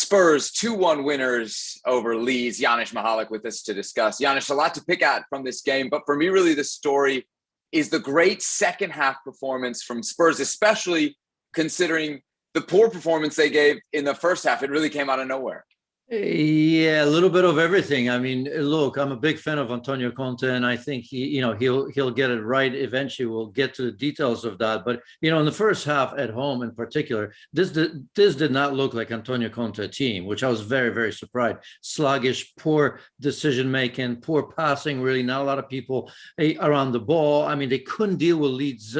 Spurs 2-1 winners over Leeds. Janusz Michallik with us to discuss. Janusz, a lot to pick at from this game, but for me, really, the story is the great second half performance from Spurs, especially considering the poor performance they gave in the first half. It really came out of nowhere. Yeah, a little bit of everything. I mean, look, I'm a big fan of Antonio Conte, and I think he'll get it right eventually. We'll get to the details of that, but in the first half at home in particular, this did not look like Antonio Conte team, which I was very, very surprised. Sluggish, poor decision making, poor passing. Really, not a lot of people around the ball. I mean, they couldn't deal with Leeds'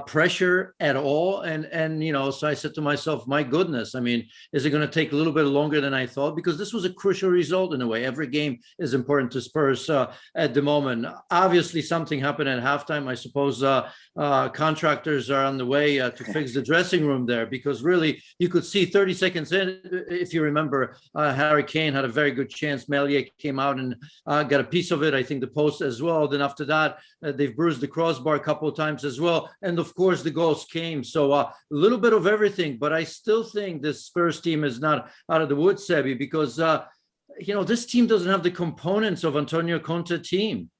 pressure at all, and so I said to myself, my goodness, I mean, is it going to take a little bit longer than I thought? Because this was a crucial result in a way. Every game is important to Spurs at the moment. Obviously, something happened at halftime. I suppose contractors are on the way to fix the dressing room there, because really you could see 30 seconds in, if you remember, Harry Kane had a very good chance. Michallik came out and got a piece of it. I think the post as well. Then after that, they've bruised the crossbar a couple of times as well. And of course, the goals came. So a little bit of everything. But I still think this Spurs team is not out of the woods, Sebi, because this team doesn't have the components of Antonio Conte team.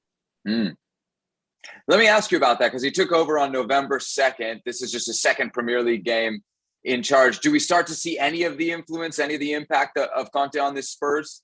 Let me ask you about that, because he took over on November 2nd. This is just a second Premier League game in charge. Do we start to see any of the influence, any of the impact of Conte on this Spurs?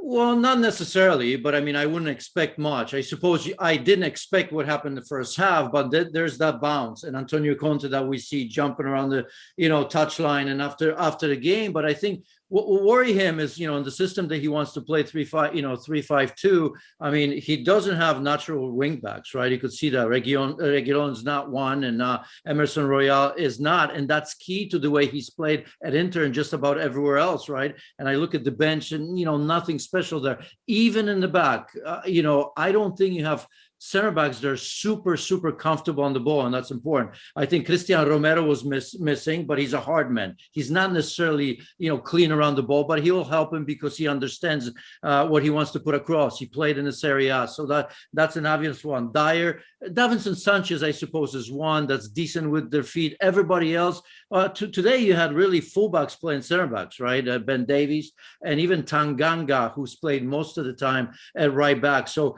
Well, not necessarily, but I mean, I wouldn't expect much. I suppose I didn't expect what happened in the first half, but there's that bounce and Antonio Conte that we see jumping around the, touchline and after the game. But I think what will worry him is, in the system that he wants to play 3-5-2. I mean, he doesn't have natural wing backs, right? You could see that Reguilon's not one, and Emerson Royal is not, and that's key to the way he's played at Inter and just about everywhere else, right? And I look at the bench, and nothing special there. Even in the back, I don't think you have center backs that are super, super comfortable on the ball, and that's important. I think Cristian Romero was missing, but he's a hard man. He's not necessarily, clean around the ball, but he'll help him because he understands what he wants to put across. He played in the Serie A, so that's an obvious one. Davinson Sanchez, I suppose, is one that's decent with their feet. Everybody else, today you had really fullbacks playing center backs, right? Ben Davies and even Tanganga, who's played most of the time at right back. So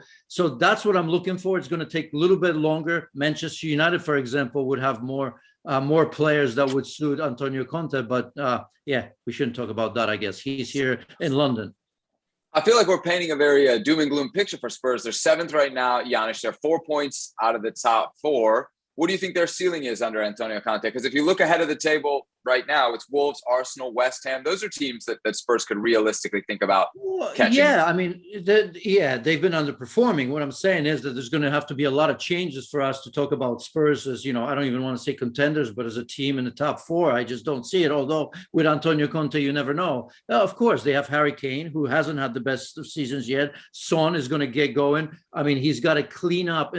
that's what I'm looking for. It's going to take a little bit longer. Manchester United, for example, would have more players that would suit Antonio Conte. But we shouldn't talk about that, I guess. He's here in London. I feel like we're painting a very doom and gloom picture for Spurs. They're 7th right now, Janusz. They're 4 points out of the top 4. What do you think their ceiling is under Antonio Conte? Because if you look ahead of the table right now, it's Wolves, Arsenal, West Ham. Those are teams that Spurs could realistically think about catching. Yeah, I mean, they've been underperforming. What I'm saying is that there's going to have to be a lot of changes for us to talk about Spurs as, I don't even want to say contenders, but as a team in the top 4. I just don't see it. Although with Antonio Conte, you never know. Of course, they have Harry Kane, who hasn't had the best of seasons yet. Son is going to get going. I mean, he's got to clean up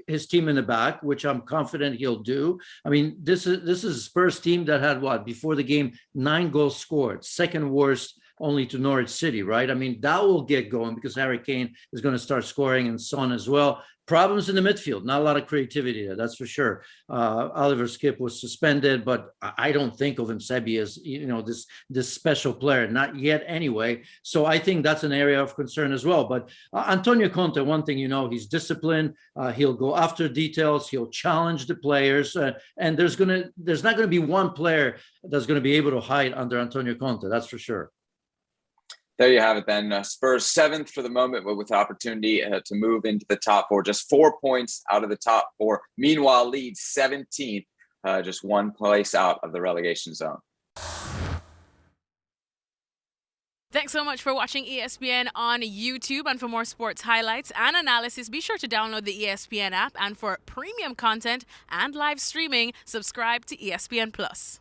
his team in the back, which I'm confident he'll do. I mean, this is a Spurs team that had before the game 9 goals scored, second worst only to Norwich City, right? I mean, that will get going because Harry Kane is going to start scoring and Son as well. Problems in the midfield, not a lot of creativity there, that's for sure. Oliver Skip was suspended, but I don't think of him, Sebi, as this special player, not yet anyway. So I think that's an area of concern as well. But Antonio Conte, one thing he's disciplined. He'll go after details. He'll challenge the players, and there's not going to be one player that's going to be able to hide under Antonio Conte. That's for sure. There you have it then. Spurs 7th for the moment, but with opportunity to move into the top 4. Just 4 points out of the top 4. Meanwhile, Leeds 17th, just 1 place out of the relegation zone. Thanks so much for watching ESPN on YouTube. And for more sports highlights and analysis, be sure to download the ESPN app. And for premium content and live streaming, subscribe to ESPN Plus.